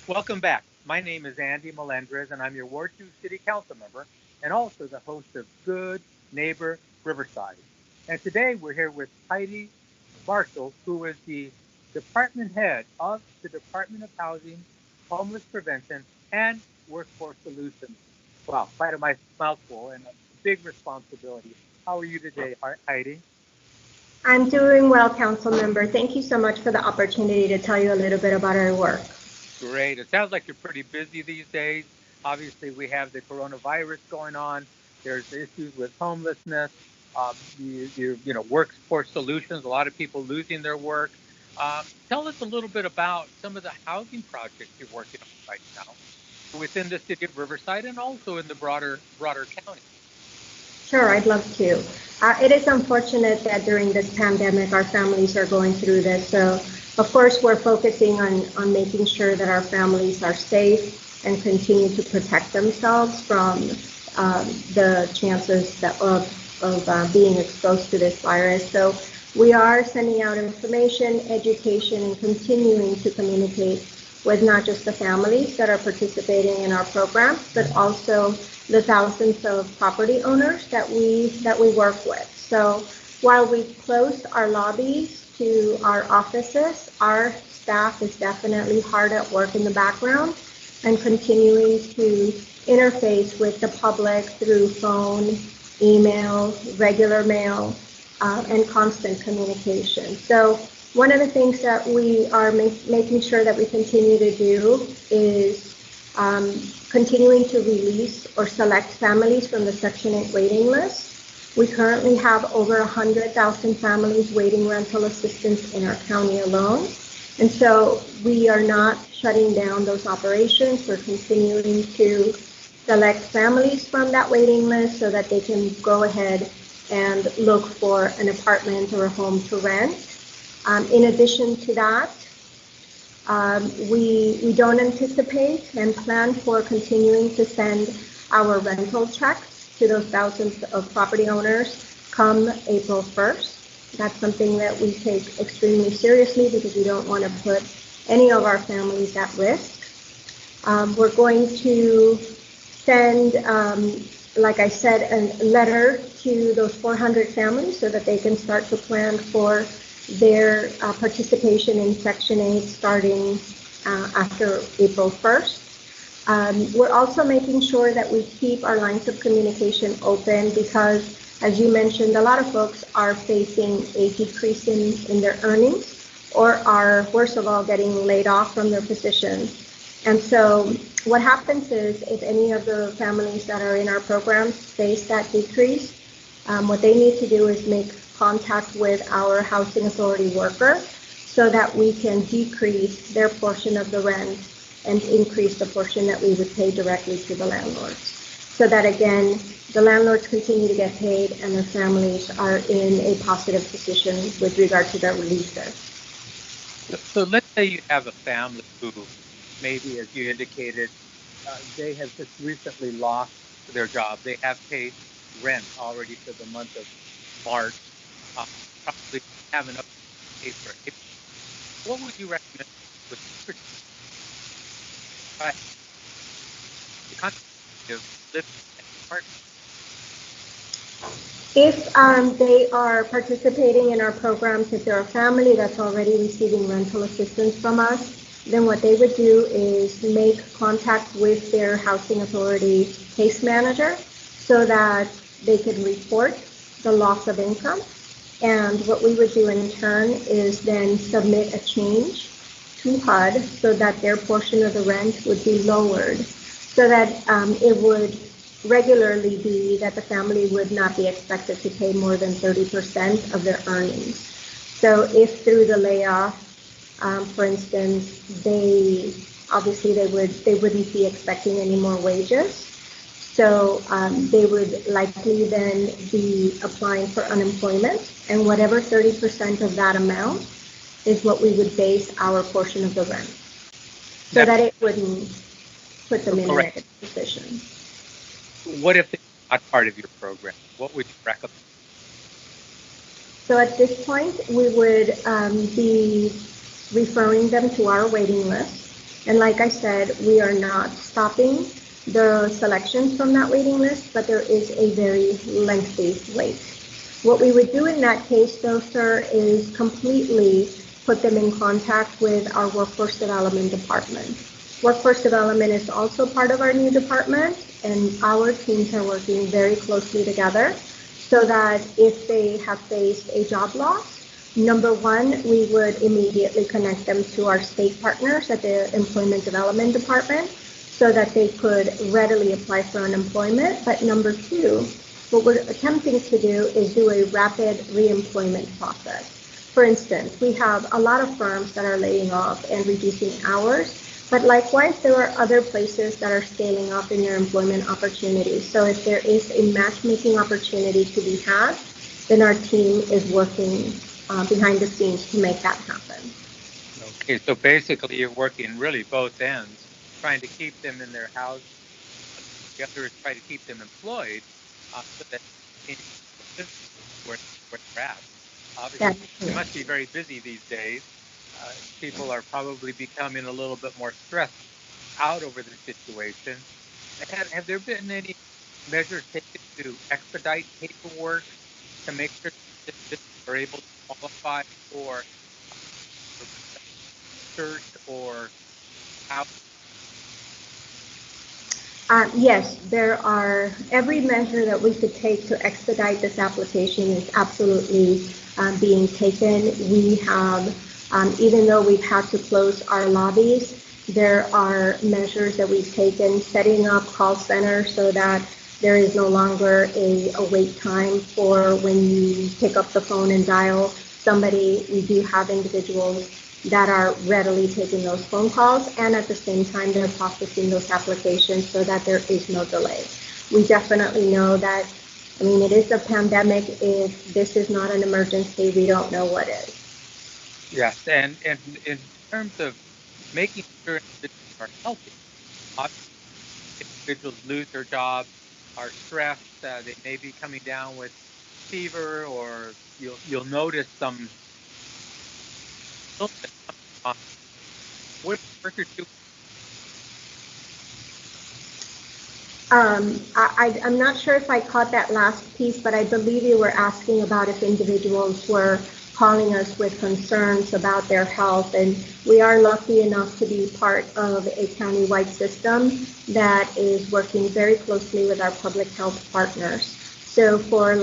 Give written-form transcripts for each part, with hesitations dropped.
Welcome back. My name is Andy Melendrez, and I'm your Ward 2 City Council member and also the host of Good Neighbor Riverside. And today we're here with Heidi Marshall, who is the department head of the Department of Housing, Homeless Prevention, and Workforce Solutions. Wow, quite a mouthful and a big responsibility. How are you today, Heidi? I'm doing well, council member. Thank you so much for the opportunity to tell you a little bit about our work. Great. It sounds like you're pretty busy these days. Obviously, we have the coronavirus going on. There's issues with homelessness. Workforce solutions. A lot of people losing their work. Tell us a little bit about some of the housing projects you're working on right now within the city of Riverside and also in the broader county. Sure, I'd love to. It is unfortunate that during this pandemic, our families are going through this. So, of course, we're focusing on making sure that our families are safe and continue to protect themselves from the chances of being exposed to this virus. So we are sending out information, education, and continuing to communicate with not just the families that are participating in our program, but also the thousands of property owners that we work with. So while we've closed our lobbies to our offices, our staff is definitely hard at work in the background and continuing to interface with the public through phone, email, regular mail, and constant communication. So one of the things that we are making sure that we continue to do is continuing to release or select families from the Section 8 waiting list. We currently have over 100,000 families waiting rental assistance in our county alone. And so we are not shutting down those operations. We're continuing to select families from that waiting list so that they can go ahead and look for an apartment or a home to rent. In addition to that, we don't anticipate and plan for continuing to send our rental checks to those thousands of property owners come April 1st. That's something that we take extremely seriously because we don't want to put any of our families at risk. We're going to send, like I said, a letter to those 400 families so that they can start to plan for their participation in Section 8 starting after April 1st. We're also making sure that we keep our lines of communication open because, as you mentioned, a lot of folks are facing a decrease in their earnings or are, worst of all, getting laid off from their positions. And so what happens is if any of the families that are in our programs face that decrease, what they need to do is make contact with our housing authority worker so that we can decrease their portion of the rent and increase the portion that we would pay directly to the landlords. So that again, the landlords continue to get paid and their families are in a positive position with regard to their relief there. So let's say you have a family who maybe, as you indicated, they have just recently lost their job. They have paid rent already for the month of March. Probably have enough to pay for it. What would you recommend with the concept of living in an apartment? If they are participating in our programs, if they're a family that's already receiving rental assistance from us, then what they would do is make contact with their housing authority case manager so that they could report the loss of income. And what we would do in turn is then submit a change to HUD so that their portion of the rent would be lowered so that it would regularly be that the family would not be expected to pay more than 30% of their earnings. So if through the layoff, for instance, they wouldn't be expecting any more wages. So they would likely then be applying for unemployment, and whatever 30% of that amount is what we would base our portion of the rent, so that it wouldn't put them in a negative position. What if it's not part of your program? What would you recommend? So at this point, we would be referring them to our waiting list. And like I said, we are not stopping the selections from that waiting list, but there is a very lengthy wait. What we would do in that case, though, sir, is completely put them in contact with our workforce development department. Workforce development is also part of our new department, and our teams are working very closely together so that if they have faced a job loss, number one, we would immediately connect them to our state partners at the Employment Development Department so that they could readily apply for unemployment. But number two, what we're attempting to do is do a rapid reemployment process. For instance, we have a lot of firms that are laying off and reducing hours, but likewise, there are other places that are scaling up in their employment opportunities. So if there is a matchmaking opportunity to be had, then our team is working behind the scenes to make that happen. Okay, so basically you're working really both ends, trying to keep them in their house. The other is try to keep them employed so that where they're at. Obviously, they must be very busy these days. People are probably becoming a little bit more stressed out over the situation. Have there been any measures taken to expedite paperwork to make sure that they're able to qualify for search or out? Yes, there are. Every measure that we could take to expedite this application is absolutely being taken. We have, even though we've had to close our lobbies, there are measures that we've taken, setting up call centers so that there is no longer a wait time for when you pick up the phone and dial somebody. We do have individuals that are readily taking those phone calls, and at the same time they're processing those applications so that there is no delay. We definitely know that, I mean, it is a pandemic. If this is not an emergency, we don't know what is. Yes, and in terms of making sure individuals are healthy, individuals lose their jobs, are stressed, they may be coming down with fever, or you'll notice some illness. What workers do? I'm not sure if I caught that last piece, but I believe you were asking about if individuals were calling us with concerns about their health, and we are lucky enough to be part of a county-wide system that is working very closely with our public health partners. So for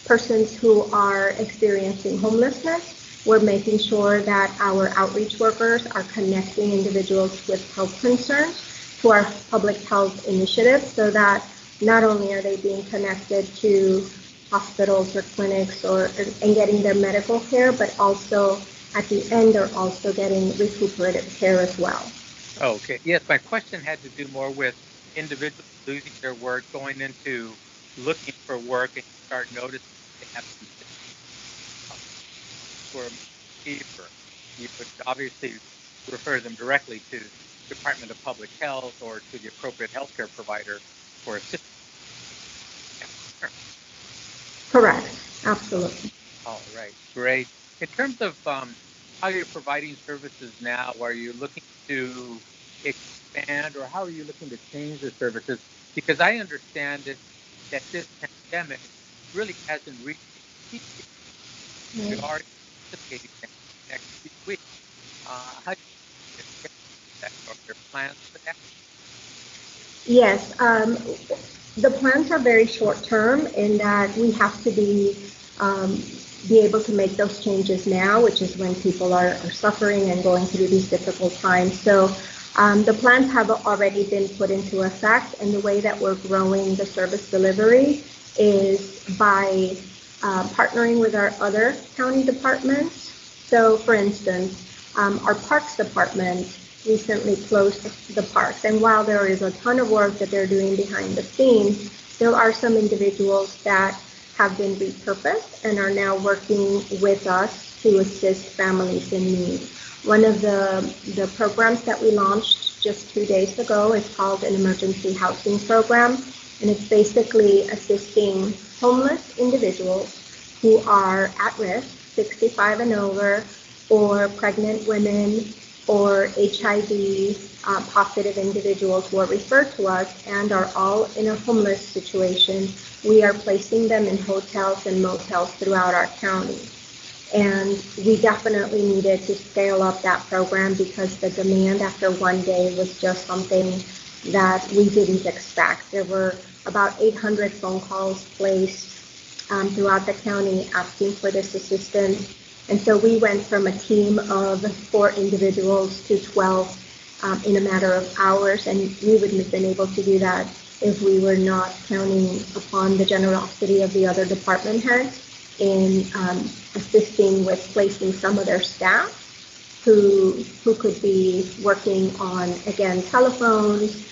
persons who are experiencing homelessness, we're making sure that our outreach workers are connecting individuals with health concerns to our public health initiatives so that not only are they being connected to hospitals or clinics and getting their medical care, but also at the end they're also getting recuperative care as well. Okay. Yes, my question had to do more with individuals losing their work, going into looking for work, and start noticing they have for fever. You would obviously refer them directly to the Department of Public Health or to the appropriate healthcare provider for assistance. Correct. Absolutely. All right. Great. In terms of how you're providing services now, are you looking to expand, or how are you looking to change the services? Because I understand that this pandemic really hasn't reached its peak yet. We are anticipating next few weeks. How do you expect that? Are there plans for that? Yes. The plans are very short term in that we have to be able to make those changes now, which is when people are suffering and going through these difficult times. So the plans have already been put into effect, and the way that we're growing the service delivery is by partnering with our other county departments. So for instance, our parks department recently closed the parks, and while there is a ton of work that they're doing behind the scenes, there are some individuals that have been repurposed and are now working with us to assist families in need. One of the programs that we launched just 2 days ago is called an emergency housing program, and it's basically assisting homeless individuals who are at risk, 65 and over, or pregnant women, or HIV positive individuals were referred to us and are all in a homeless situation, we are placing them in hotels and motels throughout our county. And we definitely needed to scale up that program because the demand after one day was just something that we didn't expect. There were about 800 phone calls placed throughout the county asking for this assistance. And so we went from a team of 4 individuals to 12 in a matter of hours, and we wouldn't have been able to do that if we were not counting upon the generosity of the other department heads in assisting with placing some of their staff who could be working on, again, telephones,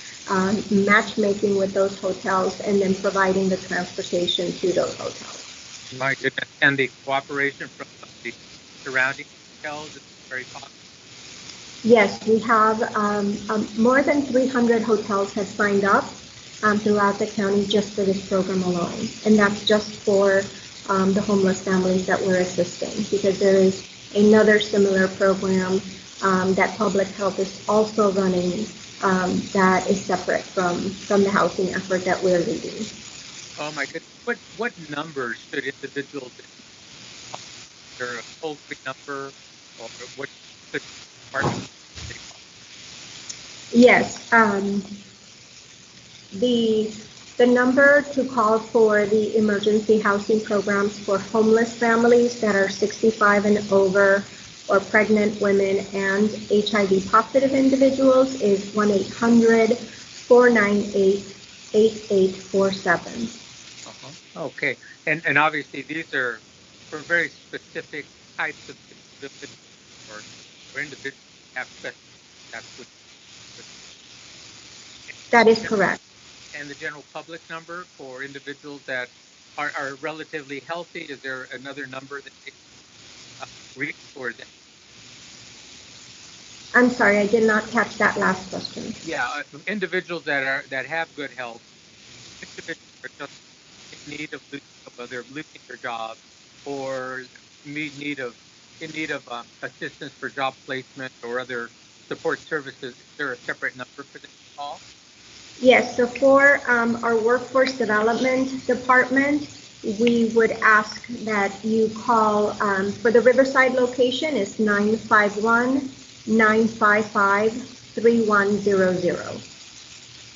matchmaking with those hotels, and then providing the transportation to those hotels. My goodness. And the cooperation from the surrounding hotels is very positive. Yes, we have more than 300 hotels have signed up throughout the county just for this program alone. And that's just for the homeless families that we're assisting, because there is another similar program that public health is also running that is separate from the housing effort that we're leading. Oh my goodness. What numbers should individuals, their toll-free number, or what should department? Yes, the number to call for the emergency housing programs for homeless families that are 65 and over, or pregnant women and HIV positive individuals, is 1-800-498-8847. Okay, and obviously these are for very specific types of disabilities or individuals have special. That is correct. And the general public number for individuals that are relatively healthy, is there another number that they reach, or is it? I'm sorry, I did not catch that last question. Yeah, individuals that have good health, individuals are just in need of they're losing their job, or in need of assistance for job placement or other support services. Is there a separate number for them to call? Yes, so for our workforce development department, we would ask that you call, for the Riverside location, it's 951-955-3100.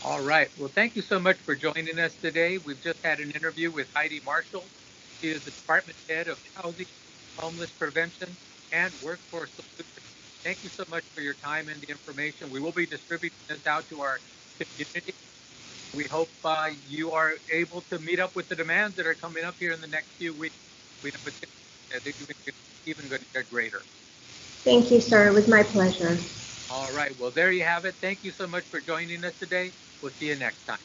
All right. Well, thank you so much for joining us today. We've just had an interview with Heidi Marshall. She is the Department Head of Housing, Homeless Prevention, and Workforce Solutions. Thank you so much for your time and the information. We will be distributing this out to our community. We hope you are able to meet up with the demands that are coming up here in the next few weeks. We know it's even going to get greater. Thank you, sir. It was my pleasure. All right. Well, there you have it. Thank you so much for joining us today. We'll see you next time.